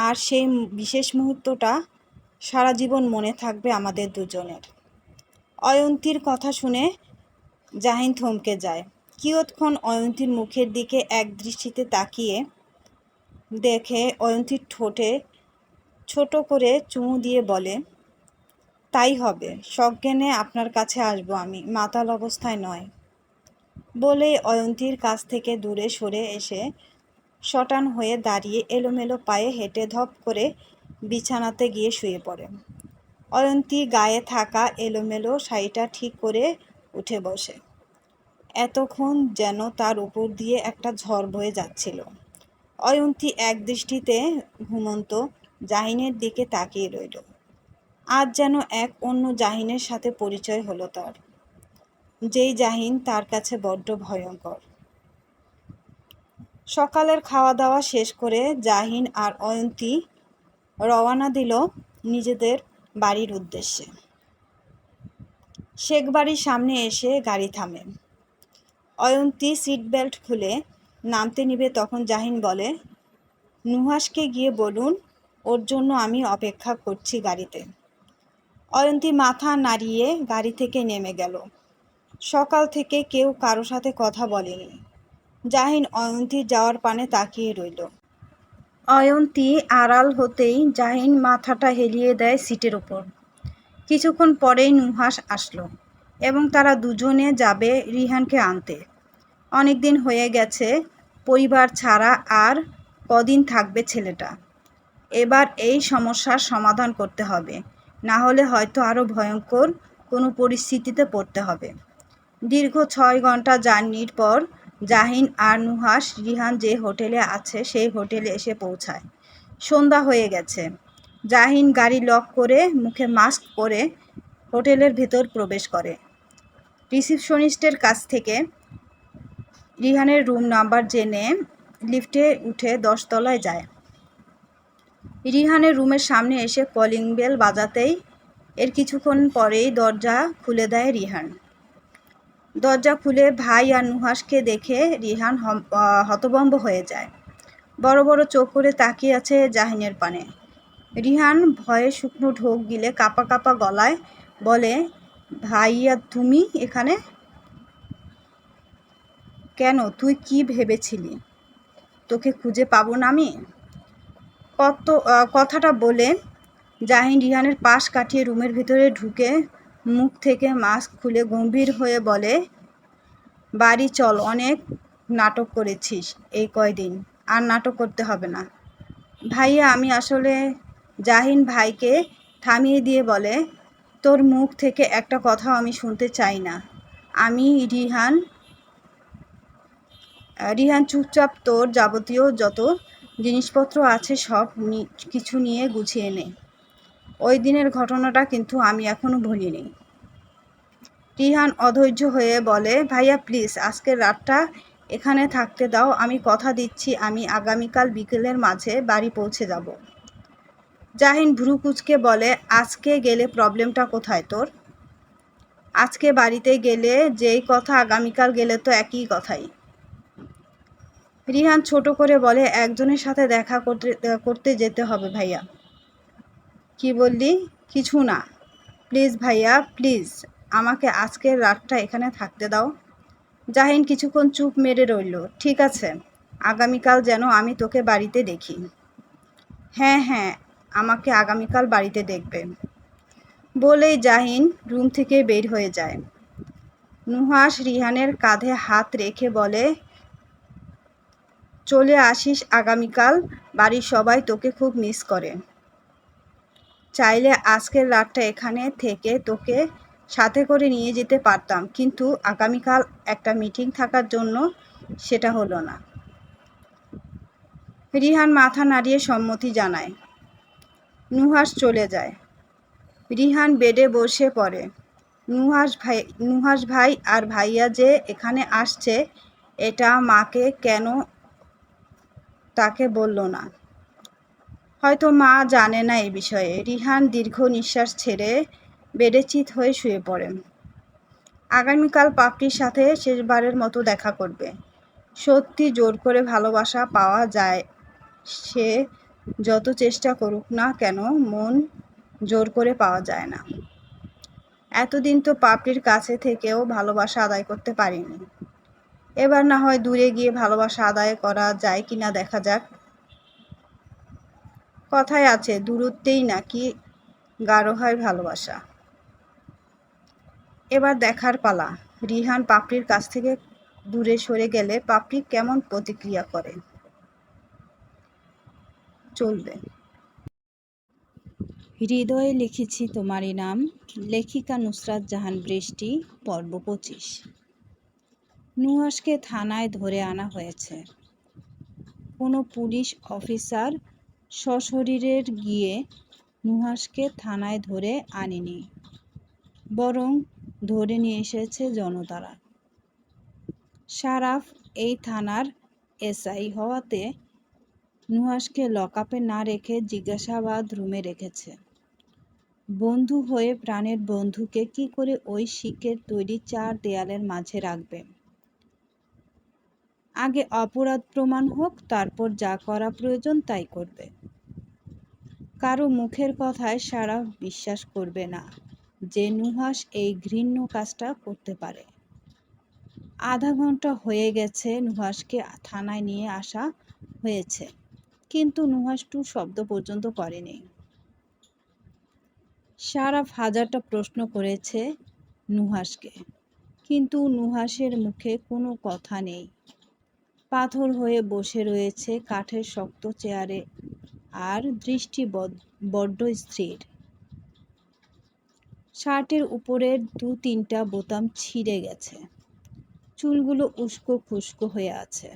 আর সেই বিশেষ মুহূর্তটা সারা জীবন মনে থাকবে আমাদের দুজনের। অয়ন্তীর কথা শুনে জাহিন থমকে যায়। কিয়ৎক্ষণ অয়ন্তীর মুখের দিকে এক দৃষ্টিতে তাকিয়ে দেখে অয়ন্তীর ঠোঁটে ছোট করে চুমু দিয়ে বলে, তাই হবে, সজ্ঞানে আপনার কাছে আসবো আমি, মাতাল অবস্থায় নয়। বলে অয়ন্তীর কাছ থেকে দূরে সরে এসে শটান হয়ে দাঁড়িয়ে এলোমেলো পায়ে হেঁটে ধপ করে বিছানাতে গিয়ে শুয়ে পড়ে। অয়ন্তী গায়ে থাকা এলোমেলো শাড়িটা ঠিক করে উঠে বসে। এতক্ষণ যেন তার উপর দিয়ে একটা ঝড় বয়ে যাচ্ছিল। অয়ন্তী এক দৃষ্টিতে ঘুমন্ত জাহিনের দিকে তাকিয়ে রইল। আজ যেন এক অন্য জাহিনের সাথে পরিচয় হলো তার, যেই জাহিন তার কাছে বড্ড ভয়ঙ্কর। সকালের খাওয়া দাওয়া শেষ করে জাহিন আর অয়ন্তী রওয়ানা দিল নিজেদের বাড়ির উদ্দেশ্যে। শেখ বাড়ির সামনে এসে গাড়ি থামে। অয়ন্তী সিট বেল্ট খুলে নামতে নিবে, তখন জাহিন বলে, নুহাসকে গিয়ে বলুন ওর জন্য আমি অপেক্ষা করছি গাড়িতে। অয়ন্তী মাথা নাড়িয়ে গাড়ি থেকে নেমে গেল। সকাল থেকে কেউ কারো সাথে কথা বলেনি। জাহিন অয়ন্তীর যাওয়ার পানে তাকিয়ে রইল। অয়ন্তী আড়াল হতেই জাহিন মাথাটা হেলিয়ে দেয় সিটের ওপর। কিছুক্ষণ পরেই নুহাস আসলো। এবং তারা দুজনে যাবে রিহানকে আনতে। অনেক দিন হয়ে গেছে পরিবার ছাড়া, আর কদিন থাকবে ছেলেটা। এবার এই সমস্যার সমাধান করতে হবে, না হলে হয়তো আরও ভয়ঙ্কর কোনো পরিস্থিতিতে পড়তে হবে। দীর্ঘ 6 ঘন্টা জার্নির পর জাহিন আর নুহাস রিহান যে হোটেলে আছে সেই হোটেলে এসে পৌঁছায়। সন্ধ্যা হয়ে গেছে। জাহিন গাড়ি লক করে মুখে মাস্ক পরে হোটেলের ভেতর প্রবেশ করে। রিসিপশনিস্টের কাছ থেকে রিহানের রুম নাম্বার জেনে লিফটে উঠে 10 তলায় যায়। রিহানের রুমের সামনে এসে কলিং বেল বাজাতেই এর কিছুক্ষণ পরেই দরজা খুলে দেয় রিহান। দরজা খুলে ভাই আর নুহাসকে দেখে রিহান হতভম্ব হয়ে যায়। বড় বড় চোখ করে তাকিয়ে আছে জাহিনের পানে। রিহান ভয়ে শুকনো ঢোক গিলে কাঁপা কাঁপা গলায় বলে, ভাইয়া তুমি এখানে কেন? তুই কি ভেবেছিলি তোকে খুঁজে পাবো না আমি? কথাটা বলে জাহিন রিহানের পাশ কাটিয়ে রুমের ভিতরে ঢুকে মুখ থেকে মাস্ক খুলে গম্ভীর হয়ে বলে, বাড়ি চল, অনেক নাটক করেছিস এই কয়দিন, আর নাটক করতে হবে না। ভাইয়া আমি আসলে জাহিন ভাইকে থামিয়ে দিয়ে বলে, তোর মুখ থেকে একটা কথাও আমি শুনতে চাই না। আমি রিহান চুপচাপ তোর যাবতীয় যত জিনিসপত্র আছে সব কিছু নিয়ে গুছিয়ে নে। ওই দিনের ঘটনাটা কিন্তু আমি এখনো ভুলিনি। রিহান অধৈর্য হয়ে বলে, ভাইয়া প্লিজ আজকের রাতটা এখানে থাকতে দাও, আমি কথা দিচ্ছি আমি আগামীকাল বিকেলের মাঝে বাড়ি পৌঁছে যাব। জাহিন ভ্রু কুঁচকে বলে, আজকে গেলে প্রবলেমটা কোথায় তোর? আজকে বাড়িতে গেলে যেই কথা, আগামীকাল গেলে তো একই কথাই। রিহান ছোট করে বলে, একজনের সাথে দেখা করতে যেতে হবে ভাইয়া। কি বললি? কিছু না, প্লিজ ভাইয়া প্লিজ, আমাকে আজকের রাতটা এখানে থাকতে দাও। জাহিন কিছুক্ষণ চুপ মেরে রইল। ঠিক আছে, আগামীকাল যেন আমি তোকে বাড়িতে দেখি। হ্যাঁ হ্যাঁ, আমাকে আগামীকাল বাড়িতে দেখবে। বলেই জাহিন রুম থেকে বের হয়ে যায়। নুহাস রিহানের কাঁধে হাত রেখে বলে, চলে আসিস আগামীকাল, বাড়ির সবাই তোকে খুব মিস করে। চাইলে আজকের রাতটা এখানে থেকে তোকে সাথে করে নিয়ে যেতে পারতাম, কিন্তু আগামীকাল একটা মিটিং থাকার জন্য সেটা হলো না। রিহান মাথা নাড়িয়ে সম্মতি জানায়। নুহাস চলে যায়। রিহান বেডে বসে পড়ে। নুহাস ভাই আর ভাইয়া যে এখানে আসছে এটা মাকে কেন তাকে বলল না? হয়তো মা জানে না এই বিষয়ে। রিহান দীর্ঘ নিঃশ্বাস ছেড়ে বেডে চিত হয়ে শুয়ে পড়ে। আগামীকাল পাপড়ির সাথে শেষবারের মতো দেখা করবে। সত্যি জোর করে ভালোবাসা পাওয়া যায়, সে যত চেষ্টা করুক না কেন মন জোর করে পাওয়া যায় না। এতদিন তো পাপড়ির কাছে থেকেও ভালোবাসা আদায় করতে পারিনি। এবার না হয় দূরে গিয়ে ভালোবাসা আদায় করা যায় কিনা দেখা যাক। কথায় আছে, দূরত্বেই নাকি গাঢ় হয় ভালোবাসা। এবার দেখার পালা, রিহান পাপড়ির কাছ থেকে দূরে সরে গেলে পাপড়ি কেমন প্রতিক্রিয়া করে। চলবে। হৃদয়ে লিখেছি তোমারই নাম, লেখিকা নুসরাত জাহান বৃষ্টি, পর্ব 25। নুহাসকে থানায় ধরে আনা হয়েছে। কোনো পুলিশ অফিসার সশরীরে গিয়ে নুহাসকে থানায় ধরে আনেনি, বরং ধরে নিয়ে এসেছে জনতারা। শারাফ এই থানার এসআই হওয়াতে নুহাসকে লকআপে না রেখে জিজ্ঞাসাবাদ রুমে রেখেছে। বন্ধু হয়ে প্রাণের বন্ধুকে কি করে ওই শিকের তৈরি 4 দেয়ালের মাঝে রাখবে? আগে অপরাধ প্রমাণ হোক, তারপর যা করা প্রয়োজন তাই করবে। কারো মুখের কথায় শারাফ বিশ্বাস করবে না যে নুহাস এই ঘৃণ্য কাজটা করতে পারে। আধা ঘন্টা হয়ে গেছে নুহাসকে থানায় নিয়ে আসা হয়েছে, কিন্তু নুহাস টু শব্দ পর্যন্ত করেনি। শারাফ হাজারটা প্রশ্ন করেছে, নুহাসকে। কিন্তু নুহাসের মুখে কোনো কথা নেই। পাথর হয়ে বসে রয়েছে কাঠের শক্ত চেয়ারে, আর দৃষ্টি বড্ড স্থির। শার্টের উপরের 2-3টা বোতাম ছিঁড়ে গেছে, চুলগুলো উস্কো খুস্কো হয়ে আছে,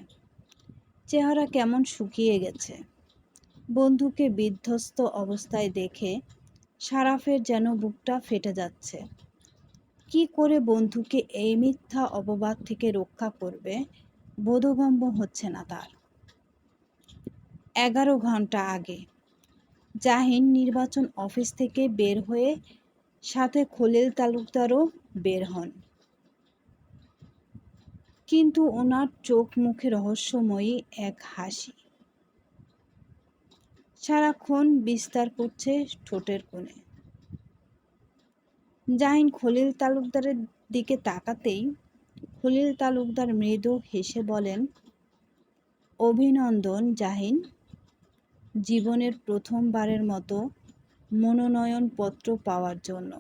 চেহারা কেমন শুকিয়ে গেছে। বন্ধুকে বিধ্বস্ত অবস্থায় দেখে সারাফের যেন বুকটা ফেটে যাচ্ছে। কি করে বন্ধুকে এই মিথ্যা অপবাদ থেকে রক্ষা করবে বোধগম্য হচ্ছে না তার। 11 ঘন্টা আগে জাহিন নির্বাচন অফিস থেকে বের হয়ে সাথে খলিল তালুকদারও বের হন। কিন্তু ওনার চোখ মুখে রহস্যময়ী এক হাসি সারাক্ষণ বিস্তার করছে ঠোঁটের কোণে। জাহিন খলিল তালুকদারের দিকে তাকাতেই খলিল তালুকদার মৃদু হেসে বলেন, অভিনন্দন জাহিন, জীবনের প্রথমবারের মতো মনোনয়নপত্র পাওয়ার জন্য।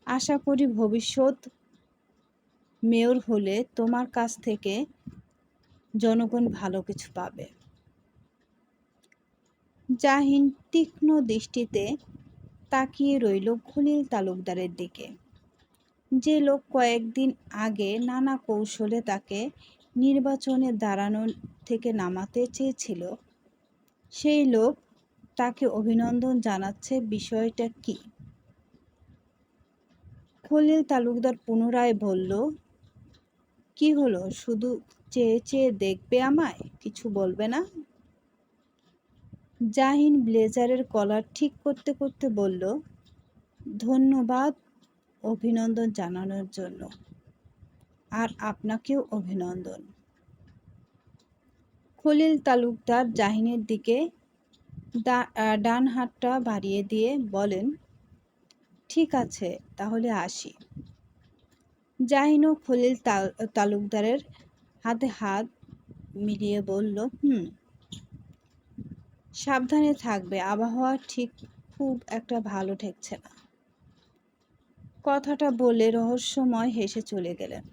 আশা করি ভবিষ্যৎ মেয়র হলে তোমার কাছ থেকে জনগণ ভালো কিছু পাবে। জাহিন তীক্ষ্ণ দৃষ্টিতে তাকিয়ে রইল খলিল তালুকদারের দিকে। যে লোক কয়েকদিন আগে নানা কৌশলে তাকে নির্বাচনে দাঁড়ানো থেকে নামাতে চেয়েছিল, সেই লোক তাকে অভিনন্দন জানাচ্ছে। বিষয়টা কি? খলিল তালুকদার পুনরায় বলল, কি হলো, শুধু চেয়ে চেয়ে দেখবে আমায়, কিছু বলবে না? জাহিন ব্লেজারের কলার ঠিক করতে করতে বলল, ধন্যবাদ অভিনন্দন জানানোর জন্য। আর আপনাকেও অভিনন্দন। খলিল তালুকদার জাহিনের দিকে ডান হাতটা বাড়িয়ে দিয়ে বলেন, ঠিক আছে, তাহলে আসি। জাহিনও খলিল তালুকদারের হাতে হাত মিলিয়ে বলল, সাবধানে থাকবে, আবহাওয়া ঠিক খুব একটা ভালো ঠেকছে না। কথাটা বলে রহস্যময় হেসে চলে গেলেন।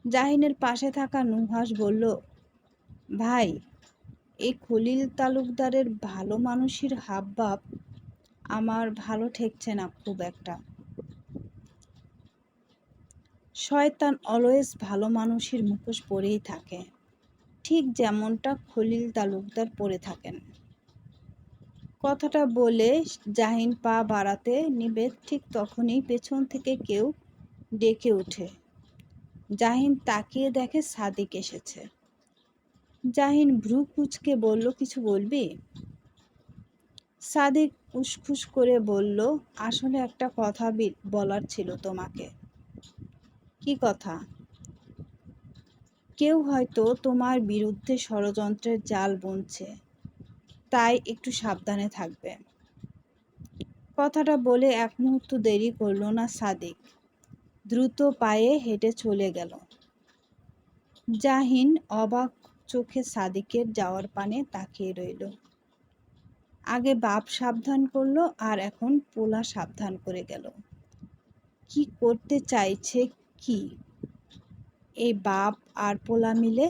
জাহিনের পাশে থাকা নুহাস বলল, ভাই, এই খলিল তালুকদারের ভালো মানুষের হাবভাব আমার ভালো ঠেকছে না খুব একটা। শয়তান অলওয়েজ ভালো মানুষের মুখোশ পরেই থাকে, ঠিক যেমনটা খলিল তালুকদার পরে থাকেন। কথাটা বলে জাহিন পা বাড়াতে নিবে, ঠিক তখনই পেছন থেকে কেউ ডেকে ওঠে। জাহিন তাকিয়ে দেখে সাদিক এসেছে। জাহিন ভ্রু কুঁচকে বলল, কিছু বলবি? সাদিক উসখুস করে বলল, আসলে একটা কথা বলার ছিল তোমাকে। কি কথা? কেউ হয়তো তোমার বিরুদ্ধে ষড়যন্ত্রের জাল বুনছে, তাই একটু সাবধানে থাকবে। কথাটা বলে এক মুহূর্ত দেরি করল না সাদিক, দ্রুত পায়ে হেঁটে চলে গেল। জাহিন অবাক চোখে সাদিকের যাওয়ার পানে তাকিয়ে রইল। আগে বাপ সাবধান করলো, আর এখন পোলা সাবধান করে গেল। কি করতে চাইছে কি এই বাপ আর পোলা মিলে?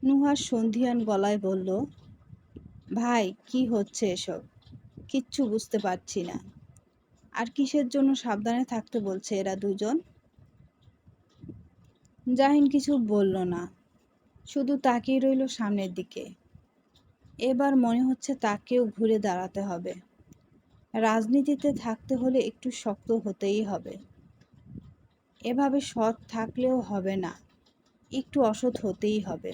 নুহার সন্ধিয়ান গলায় বলল, ভাই, কি হচ্ছে এসব? কিচ্ছু বুঝতে পারছি না। আর কিসের জন্য সাবধানে থাকতে বলছে এরা দুজন? জাহিন কিছু বলল না, শুধু তাকিয়ে রইল সামনের দিকে। এবার মনে হচ্ছে তাকেও ঘুরে দাঁড়াতে হবে। রাজনীতিতে থাকতে হলে একটু শক্ত হতেই হবে। এভাবে সৎ থাকলেও হবে না, একটু অসৎ হতেই হবে।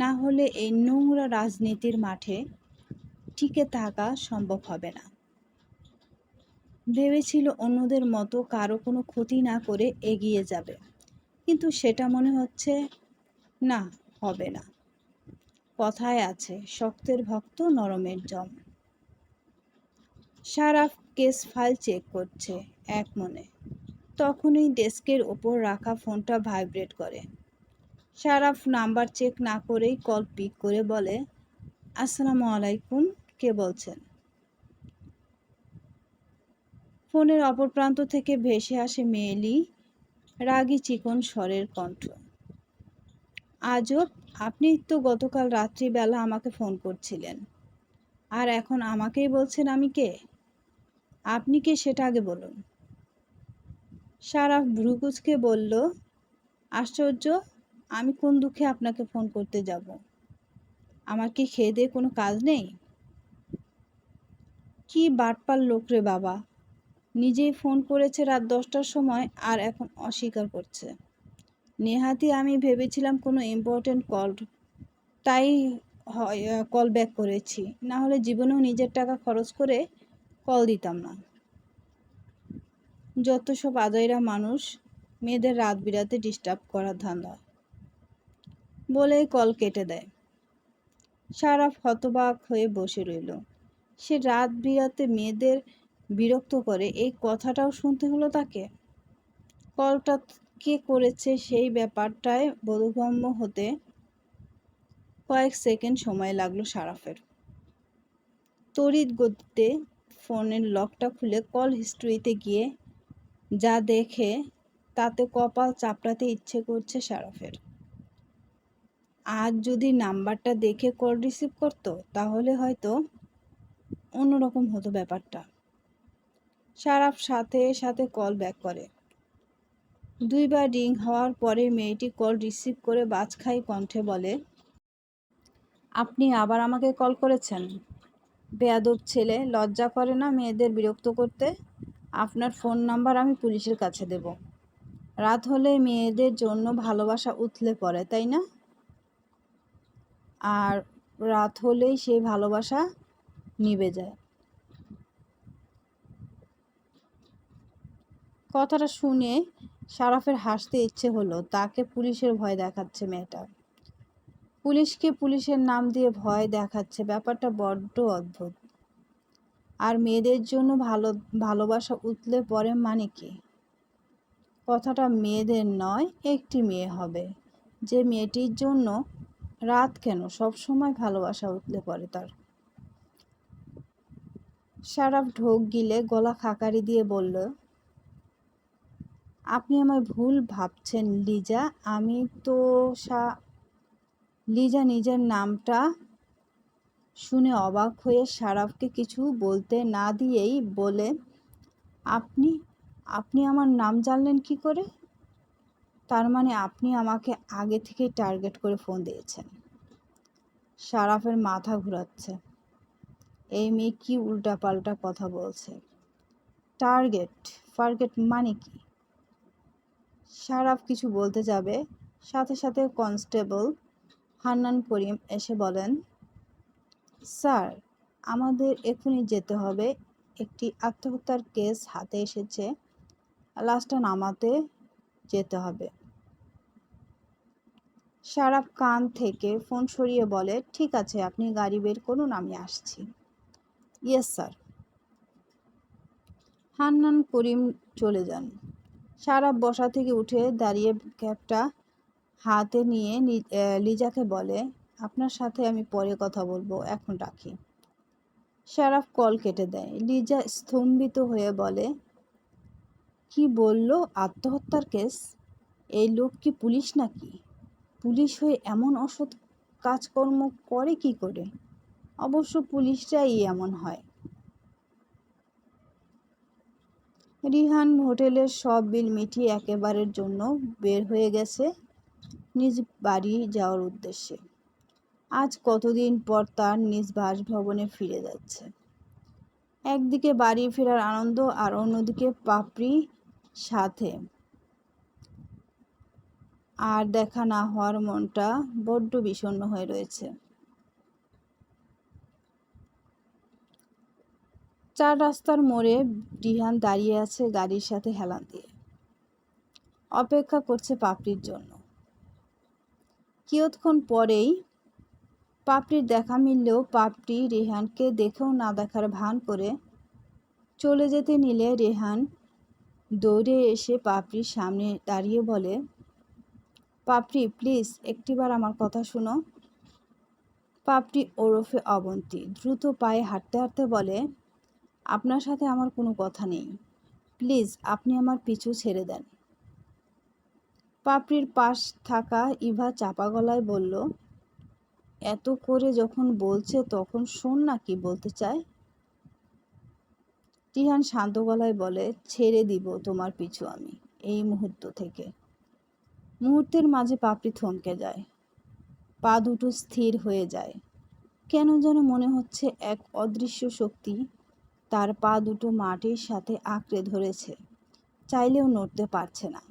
না হলে এই নোংরা রাজনীতির মাঠে টিকে থাকা সম্ভব হবে না। ভেবেছিল অন্যদের মতো কারো কোনো ক্ষতি না করে এগিয়ে যাবে, কিন্তু সেটা মনে হচ্ছে না, হবে না। কথায় আছে, শক্তের ভক্ত নরমের জম। সারাফ কেস ফাইল চেক করছে এক মনে। তখনই ডেস্কের ওপর রাখা ফোনটা ভাইব্রেট করে। সারাফ নাম্বার চেক না করেই কল পিক করে বলে, আসসালামু আলাইকুম, কে বলছেন? ফোনের অপর প্রান্ত থেকে ভেসে আসে মেয়েলি রাগী চিকন স্বরের কণ্ঠ। আজব, আপনি তো গতকাল রাত্রিবেলা আমাকে ফোন করছিলেন, আর এখন আমাকেই বলছেন আমি কে? আপনি কে সেটা আগে বলুন। সারাফ ভ্রু কুঁচকে বলল, আশ্চর্য, আমি কোন দুঃখে আপনাকে ফোন করতে যাব? আমার কি খেয়ে দেয়ে কোনো কাজ নেই? কি বাটপার লোক রে বাবা, নিজেই ফোন করেছে রাত 10টার সময় আর এখন অস্বীকার করছে। নেহাতি আমি ভেবেছিলাম কোনো ইম্পর্টেন্ট কল, তাই কল ব্যাক করেছি, না হলে জীবনেও নিজের টাকা খরচ করে কল দিতাম না। যত সব আজাইরা মানুষ, মেয়েদের রাত বিরাতে ডিস্টার্ব করার ধান্দা, বলেই কল কেটে দেয়। সারাফ হতবাক হয়ে বসে রইল। সে রাত বিরাতে মেয়েদের বিরক্ত করে, এই কথাটাও শুনতে হলো তাকে। কলটা কে করেছে সেই ব্যাপারটায় বোধগম্য হতে কয়েক সেকেন্ড সময় লাগলো সারাফের। তড়িৎ গতিতে ফোনের লকটা খুলে কল হিস্ট্রিতে গিয়ে যা দেখে তাতে কপাল চাপড়াতে ইচ্ছে করছে সারাফের। আজ যদি নাম্বারটা দেখে কল রিসিভ করতো তাহলে হয়তো অন্যরকম হতো ব্যাপারটা। সারাফ সাথে সাথে কল ব্যাক করে। 2বার রিং হওয়ার পরে মেয়েটি কল রিসিভ করে বাজখাই কণ্ঠে বলে, আপনি আবার আমাকে কল করেছেন? বেয়াদব ছেলে, লজ্জা করে না মেয়েদের বিরক্ত করতে? আপনার ফোন নাম্বার আমি পুলিশের কাছে দেব। রাত হলে মেয়েদের জন্য ভালোবাসা উথলে পড়ে, তাই না? আর রাত হলেই সেই ভালোবাসা নিভে যায়। কথাটা শুনে সারাফের হাসতে ইচ্ছে হলো। তাকে পুলিশের ভয় দেখাচ্ছে মেয়েটা। পুলিশকে পুলিশের নাম দিয়ে ভয় দেখাচ্ছে, ব্যাপারটা বড্ড অদ্ভুত। আর মেয়েদের জন্য ভালোবাসা উতলে পড়ে মানে কি? কথাটা মেয়েদের নয়, একটি মেয়ে হবে, যে মেয়েটির জন্য রাত কেন সব সময় ভালোবাসা উতলে পড়ে তার। সারাফ ঢোক গিলে গলা খাকারি দিয়ে বলল, আপনি আমায় ভুল ভাবছেন লিজা। আমি তো লিজা নিজের নামটা শুনে অবাক হয়ে সারাফকে কিছু বলতে না দিয়েই বলে, আপনি আপনি আমার নাম জানলেন কি করে? তার মানে আপনি আমাকে আগে থেকেই টার্গেট করে ফোন দিয়েছেন। সারাফের মাথা ঘুরাচ্ছে। এই মেয়ে কি উল্টাপাল্টা কথা বলছে? টার্গেট ফার্গেট মানে কি? সারাফ কিছু বলতে যাবে, সাথে সাথে কনস্টেবল হান্নান করিম এসে বলেন, স্যার, আমাদের এখনই যেতে হবে, একটি আত্মহত্যার কেস হাতে এসেছে, লাশটা নামাতে যেতে হবে। সারাফ কান থেকে ফোন সরিয়ে বলে, ঠিক আছে, আপনি গাড়ি বের করুন, আমি আসছি। Yes sir. হান্নান করিম চলে যান। সারাফ বসা থেকে উঠে দাঁড়িয়ে ক্যাবটা হাতে নিয়ে লিজাকে বলে, আপনার সাথে আমি পরে কথা বলবো, এখন রাখি। সারাফ কল কেটে দেয়। লিজা স্তম্ভিত হয়ে বলে, কি বলল? আত্মহত্যার কেস? এই লোক কি পুলিশ নাকি? পুলিশ হয়ে এমন অসৎ কাজকর্ম করে কি করে? অবশ্য পুলিশরাই এমন হয়। রিহান হোটেলের সব বিল মিটিয়ে একেবারের জন্য বের হয়ে গেছে নিজ বাড়ি যাওয়ার উদ্দেশ্যে। আজ কতদিন পর তার নিজ বাসভবনে ফিরে যাচ্ছে। একদিকে বাড়ি ফেরার আনন্দ আর অন্যদিকে পাপড়ি সাথে, আর দেখা না হওয়ার মনটা বড্ড বিষণ্ণ হয়ে রয়েছে। 4 রাস্তার মোড়ে রিহান দাঁড়িয়ে আছে গাড়ির সাথে হেলান দিয়ে, অপেক্ষা করছে পাপড়ির জন্য। কিয়ৎক্ষণ পরেই পাপড়ির দেখা মিললেও পাপড়ি রেহানকে দেখেও না দেখার ভান করে চলে যেতে নিলে রেহান দৌড়ে এসে পাপড়ির সামনে দাঁড়িয়ে বলে, পাপড়ি প্লিজ একটিবার আমার কথা শুনো। পাপড়ি ওরফে অবন্তী দ্রুত পায়ে হাঁটতে হাঁটতে বলে, আপনার সাথে আমার কোনো কথা নেই। প্লিজ আপনি আমার পিছু ছেড়ে দেন। পাপড়ির পাশ থাকা ইভা চাপা গলায় বলল, এত করে যখন বলছে তখন শোন না কি বলতে চায়। রিহান শান্ত গলায় বলে, ছেড়ে দিব তোমার পিছু আমি এই মুহূর্ত থেকে। মুহূর্তের মাঝে পাপড়ি থমকে যায়, পা দুটো স্থির হয়ে যায়। কেন যেন মনে হচ্ছে এক অদৃশ্য শক্তি তার পা দুটো মাটির সাথে আঁকড়ে ধরেছে, চাইলেও নড়তে পারছে না।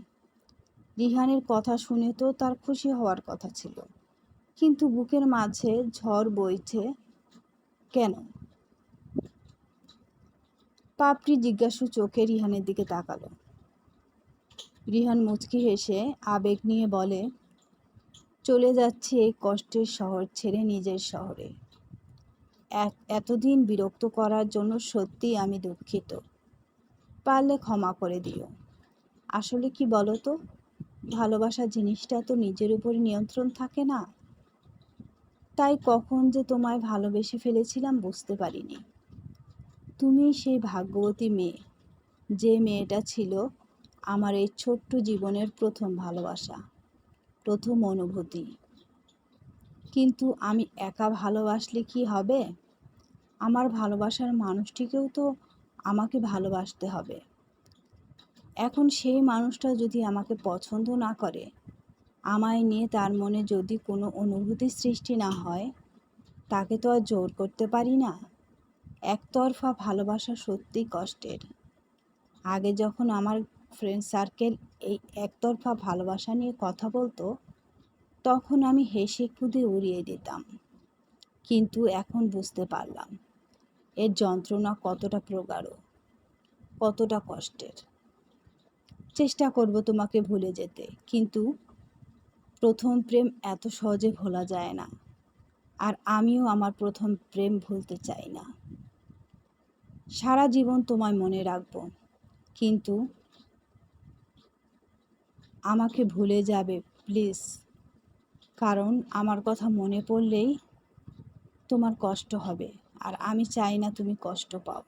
রিহানের কথা শুনে তো তার খুশি হওয়ার কথা ছিল, কিন্তু বুকের মাঝে ঝড় বইছে কেন? পাপড়ি জিজ্ঞাসু চোখে রিহানের দিকে তাকালো। রিহান মুচকি হেসে আবেগ নিয়ে বলে, চলে যাচ্ছি এই কষ্টের শহর ছেড়ে নিজের শহরে। এতদিন বিরক্ত করার জন্য সত্যিই আমি দুঃখিত। পারলে ক্ষমা করে দিও। আসলে কি বলো তো, ভালোবাসা জিনিসটা তো নিজের উপর নিয়ন্ত্রণ থাকে না। তাই কখন যে তোমায় ভালোবেসে ফেলেছিলাম বুঝতে পারিনি। তুমি সেই ভাগ্যবতী মেয়ে, যে মেয়েটা ছিল আমার এই ছোট্ট জীবনের প্রথম ভালোবাসা, প্রথম অনুভূতি। কিন্তু আমি একা ভালোবাসলে কি হবে? আমার ভালোবাসার মানুষটিকেও তো আমাকে ভালোবাসতে হবে। এখন সেই মানুষটা যদি আমাকে পছন্দ না করে, আমায় নিয়ে তার মনে যদি কোনো অনুভূতি সৃষ্টি না হয়, তাকে তো আর জোর করতে পারি না। একতরফা ভালোবাসা সত্যিই কষ্টের। আগে যখন আমার ফ্রেন্ড সার্কেল এই একতরফা ভালোবাসা নিয়ে কথা বলতো, তখন আমি হেসে খুদে উড়িয়ে দিতাম। কিন্তু এখন বুঝতে পারলাম এর যন্ত্রণা কতটা প্রগাঢ়, কতটা কষ্টের। চেষ্টা করব তোমাকে ভুলে যেতে, কিন্তু প্রথম প্রেম এত সহজে ভোলা যায় না। আর আমিও আমার প্রথম প্রেম ভুলতে চাই না। সারা জীবন তোমায় মনে রাখবো, কিন্তু আমাকে ভুলে যাবে প্লিজ। কারণ আমার কথা মনে পড়লেই তোমার কষ্ট হবে, আর আমি চাই না তুমি কষ্ট পাও।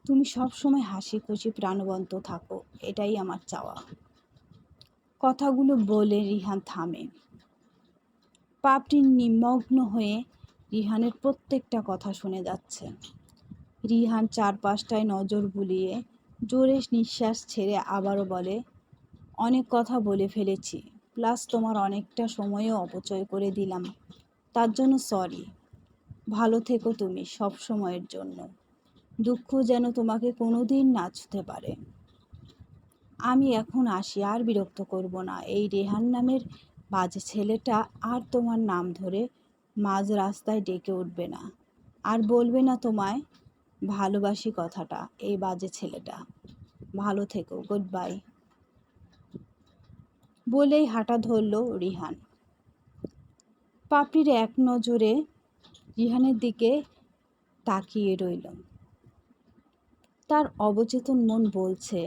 তুমি সবসময় হাসি খুশি প্রাণবন্ত থাকো, এটাই আমার চাওয়া। কথাগুলো বলে রিহান থামে। পাপড়ি নিমগ্ন হয়ে রিহানের প্রত্যেকটা কথা শুনে যাচ্ছে। রিহান চারপাশটায় নজর বুলিয়ে জোরে নিঃশ্বাস ছেড়ে আবারও বলে, অনেক কথা বলে ফেলেছি, প্লাস তোমার অনেকটা সময়ও অপচয় করে দিলাম, তার জন্য সরি। ভালো থেকো তুমি সব সময়ের জন্য। দুঃখ যেন তোমাকে কোনোদিন না ছুঁতে পারে। আমি এখন আসি, আর বিরক্ত করব না। এই রেহান নামের বাজে ছেলেটা আর তোমার নাম ধরে মাঝ রাস্তায় ডেকে উঠবে না, আর বলবে না তোমায় ভালোবাসি কথাটা, এই বাজে ছেলেটা। ভালো থেকো, গুড বাই। বলেই হাঁটা ধরল রিহান। পাপড়ির এক নজরে রিহানের দিকে তাকিয়ে রইল। তার অবচেতন মন বলছে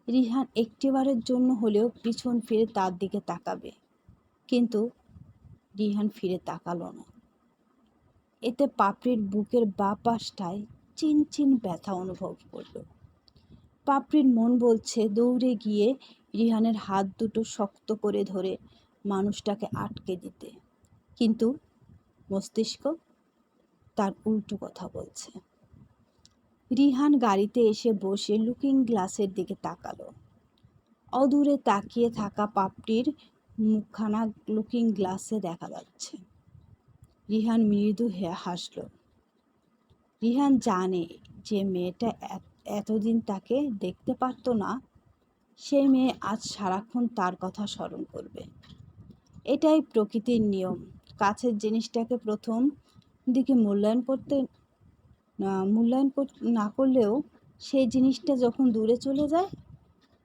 রিহান একটিবারের জন্য হলেও পিছন ফিরে তার দিকে তাকাবে, কিন্তু রিহান ফিরে তাকালো না। এতে পাপড়ির বুকের বাঁ পাশটায় চিনচিন ব্যথা অনুভব করল। পাপড়ির মন বলছে দৌড়ে গিয়ে রিহানের হাত দুটো শক্ত করে ধরে মানুষটাকে আটকে দিতে, কিন্তু মস্তিষ্ক তার উল্টো কথা বলছে। রিহান গাড়িতে এসে বসে লুকিং গ্লাসের দিকে তাকালো। অদূরে তাকিয়ে থাকা পাপড়ির মুখখানা লুকিং গ্লাসে দেখা যাচ্ছে। রিহান মৃদু হাসল। রিহান জানে যে মেয়েটা এতদিন তাকে দেখতে পারতো না, সেই মেয়ে আজ সারাক্ষণ তার কথা স্মরণ করবে। এটাই প্রকৃতির নিয়ম। কাছের জিনিসটাকে প্রথম দিকে মূল্যায়ন না করলেও সেই জিনিসটা যখন দূরে চলে যায়,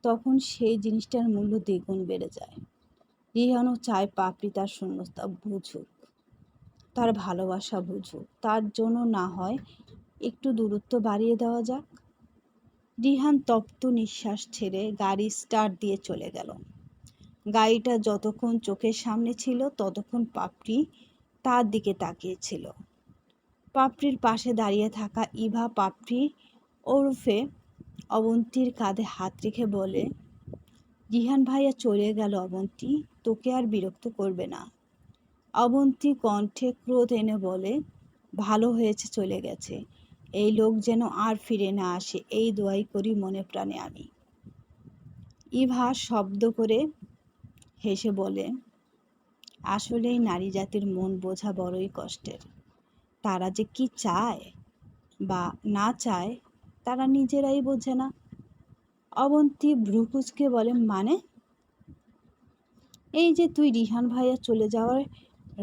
তখন সেই জিনিসটার মূল্য দ্বিগুণ বেড়ে যায়। রিহানও চায় পাপড়ি তার শূন্যতা বুঝুক, তার ভালোবাসা বুঝুক। তার জন্য না হয় একটু দূরত্ব বাড়িয়ে দেওয়া যাক। রিহান তপ্ত নিঃশ্বাস ছেড়ে গাড়ি স্টার্ট দিয়ে চলে গেল। গাড়িটা যতক্ষণ চোখের সামনে ছিল ততক্ষণ পাপড়ি তার দিকে তাকিয়েছিল। পাপড়ির পাশে দাঁড়িয়ে থাকা ইভা পাপড়ি ওরফে অবন্তীর কাঁধে হাত রেখে বলে, রিহান ভাইয়া চলে গেল অবন্তী, তোকে আর বিরক্ত করবে না। অবন্তী কণ্ঠে ক্রোধ এনে বলে, ভালো হয়েছে চলে গেছে, এই লোক যেন আর ফিরে না আসে এই দোয়াই করি মনে প্রাণে আমি। ইভা শব্দ করে হেসে বলে, আসলেই নারী জাতির মন বোঝা বড়ই কষ্টের। তারা যে কি চায় বা না চায় তারা নিজেরাই বোঝে না। অবন্তী ভ্রুকুচকে বলে, মানে? এই যে তুই রিহান ভাইয়া চলে যাওয়ার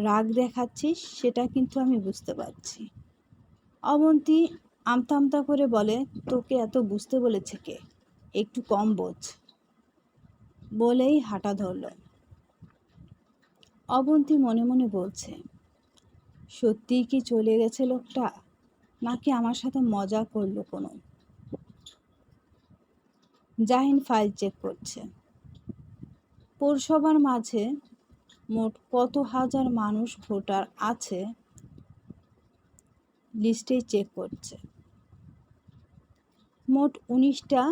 রাগ দেখাচ্ছিস সেটা কিন্তু আমি বুঝতে পারছি। অবন্তী আমতা আমতা করে বলে, তোকে এত বুঝতে বলেছে কে? একটু কম বোঝ। বলেই হাঁটা ধরল। অবন্তী মনে মনে বলছে, সত্যিই কি চলে গেছে লোকটা, নাকি আমার সাথে মজা করলো কোনো? জাহিন ফাইল চেক করছে। পৌরসভার মাঝে মোট কত হাজার মানুষ ভোটার আছে লিস্টেই চেক করছে। মোট 19টা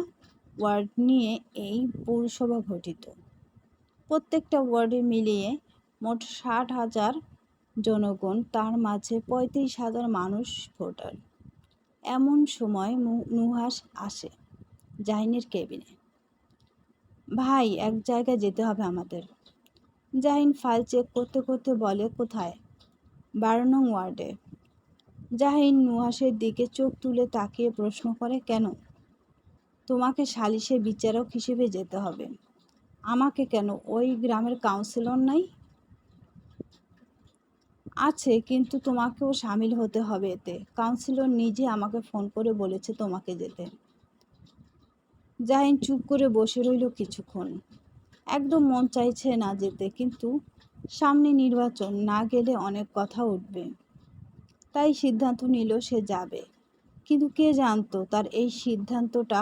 ওয়ার্ড নিয়ে এই পৌরসভা গঠিত। প্রত্যেকটা ওয়ার্ডে মিলিয়ে মোট 60,000 জনগণ, তার মাঝে 35,000 মানুষ ভোটার। এমন সময় নুহাস আসে জাহিনের কেবিনে। ভাই, এক জায়গায় যেতে হবে আমাদের। জাহিন ফাইল চেক করতে করতে বলে, কোথায়? 12 নং ওয়ার্ডে। জাহিন নুহাসের দিকে চোখ তুলে তাকিয়ে প্রশ্ন করে, কেন? তোমাকে সালিশের বিচারক হিসেবে যেতে হবে। আমাকে কেন? ওই গ্রামের কাউন্সিলর নাই? আছে, কিন্তু তোমাকেও সামিল হতে হবে এতে। কাউন্সিলর নিজে আমাকে ফোন করে বলেছে তোমাকে যেতে। জাহিন চুপ করে বসে রইল কিছুক্ষণ। একদম মন চাইছে না যেতে, কিন্তু সামনে নির্বাচন, না গেলে অনেক কথা উঠবে। তাই সিদ্ধান্ত নিল সে যাবে। কিন্তু কে জানতো তার এই সিদ্ধান্তটা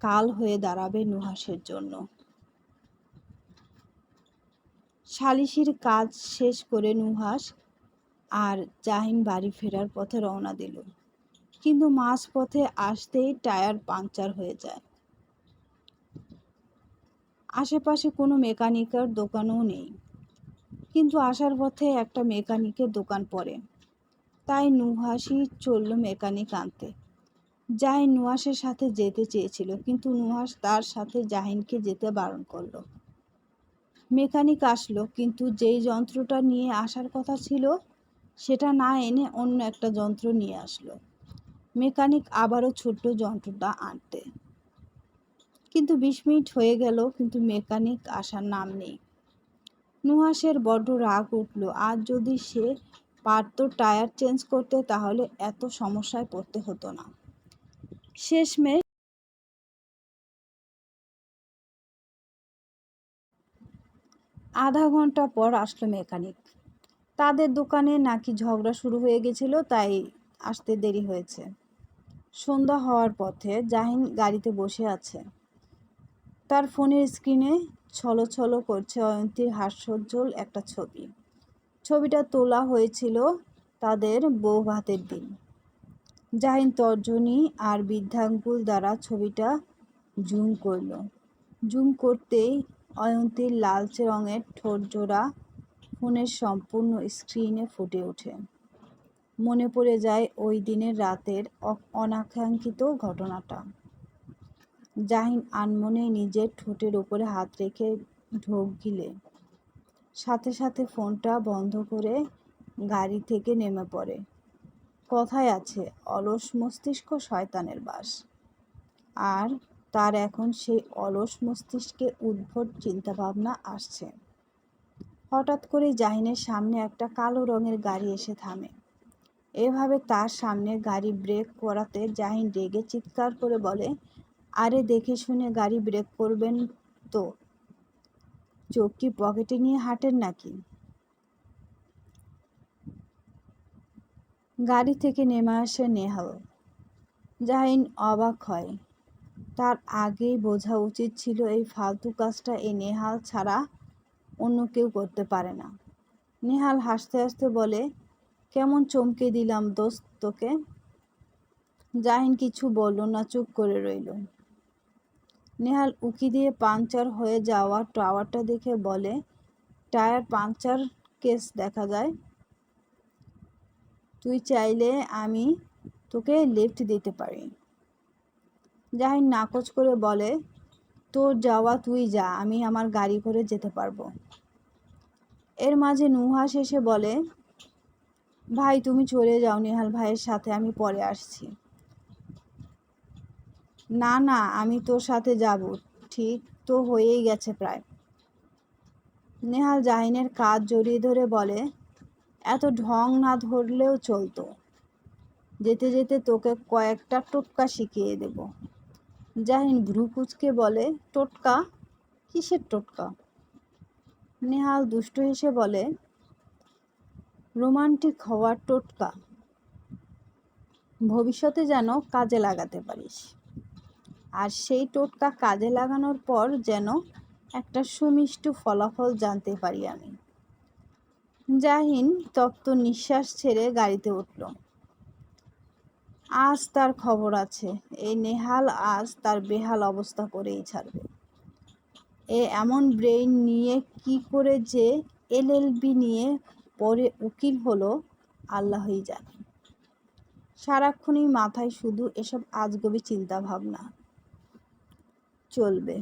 কাল হয়ে দাঁড়াবে নুহাসের জন্য। সালিশির কাজ শেষ করে নুহাস আর জাহিন বাড়ি ফেরার পথে রওনা দিল। কিন্তু মাঝপথে আসতেই টায়ার পাংচার হয়ে যায়। আশেপাশে কোনো মেকানিকের দোকানও নেই, কিন্তু আসার পথে একটা মেকানিকের দোকান পড়ে। তাই নুহাসই চলল মেকানিক আনতে। জাহিন নুহাসের সাথে যেতে চেয়েছিল, কিন্তু নুহাস তার সাথে জাহিনকে যেতে বারণ করলো। মেকানিক আসলো, কিন্তু যেই যন্ত্রটা নিয়ে আসার কথা ছিল সেটা না এনে অন্য একটা যন্ত্র নিয়ে আসলো। মেকানিক আবারও ছোট্ট যন্ত্রটা আনতে, কিন্তু 20 মিনিট হয়ে গেল, কিন্তু মেকানিক আসার নাম নেই। নুহাসের বড্ড রাগ উঠল। আর যদি সে পারত টায়ার চেঞ্জ করতে, তাহলে এত সমস্যায় পড়তে হতো না। শেষমেশ আধা ঘন্টা পর আসলো মেকানিক। তাদের দোকানে নাকি ঝগড়া শুরু হয়ে গেছিল, তাই আসতে দেরি হয়েছে। সন্ধ্যা হওয়ার পথে জাহিন গাড়িতে বসে আছে। তার ফোনের স্ক্রিনে ছলছল করছে অয়ন্তীর হাস্যোজ্জ্বল একটা ছবি। ছবিটা তোলা হয়েছিল তাদের বৌভাতের দিন। জাহিন তর্জনী আর বৃদ্ধাঙ্গুল দ্বারা ছবিটা জুম করল। জুম করতেই অয়ন্তীর লালচে রঙের ঠোঁটজোড়া ফোনের সম্পূর্ণ স্ক্রিনে ফুটে ওঠে। মনে পড়ে যায় ওই দিনের রাতের অনাকাঙ্ক্ষিত ঘটনাটা। জাহিন আনমনে নিজের ঠোঁটের উপরে হাত রেখে ঢোক গিলে সাথে সাথে ফোনটা বন্ধ করে গাড়ি থেকে নেমে পড়ে। কথায় আছে, অলস মস্তিষ্ক শয়তানের বাস। আর তার এখন সেই অলস মস্তিষ্কে উদ্ভট চিন্তাভাবনা আসছে। হঠাৎ করে জাহিনের সামনে একটা কালো রঙের গাড়ি এসে থামে। এভাবে তার সামনে গাড়ি ব্রেক করাতে জাহিন রেগে চিৎকার করে বলে, আরে দেখে শুনে গাড়ি ব্রেক করবেন তো, চোখ কি পকেটে নিয়ে হাঁটেন নাকি? গাড়ি থেকে নেমে আসে নেহাল। জাহিন অবাক হয়। তার আগেই বোঝা উচিত ছিল এই ফালতু কাজটা এই নেহাল ছাড়া অন্য কেউ করতে পারে না। নেহাল হাসতে হাসতে বলে, কেমন চমকে দিলাম দোস্ত তোকে? জাহিন কিছু বলল না, চুপ করে রইল। নেহাল উকি দিয়ে পাংচার হয়ে যাওয়া টাওয়ারটা দেখে বলে, টায়ার পাংচার কেস দেখা যায়, তুই চাইলে আমি তোকে লিফট দিতে পারি। জাহিন নাকচ করে বলে, তোর যাওয়া তুই যা, আমি আমার গাড়ি করে যেতে পারবো। এর মাঝে নুহাস এসে বলে, ভাই তুমি চলে যাও নেহাল ভাইয়ের সাথে, আমি পরে আসছি। না না, আমি তোর সাথে যাব, ঠিক তো হয়েই গেছে প্রায়। নেহাল জাহিনের কাঁধ জড়িয়ে ধরে বলে, এত ঢং না ধরলেও চলতো, যেতে যেতে তোকে কয়েকটা টোটকা শিখিয়ে দেব। জাহিন ভ্রু কুঁচকে বলে, টোটকা? কিসের টোটকা? নেহাল দুষ্ট হেসে বলে, রোমান্টিক হওয়ার টোটকা, ভবিষ্যতে যেন কাজে লাগাতে পারিস। আর সেই টোটকা কাজে লাগানোর পর যেন একটা সুমিষ্ট ফলাফল জানতে পারি আমি। জাহিন তপ্ত নিঃশ্বাস ছেড়ে গাড়িতে উঠল। আজ তার খবর আছে, এই নেহাল আজ তার বেহাল অবস্থা করেই ছাড়বে। এমন ব্রেইন নিয়ে কি করে যে এলএলবি নিয়ে পরে উকিল হলো আল্লাহই জানে। সারাক্ষণই মাথায় শুধু এসব আজগুবি চিন্তা ভাবনা চলবে।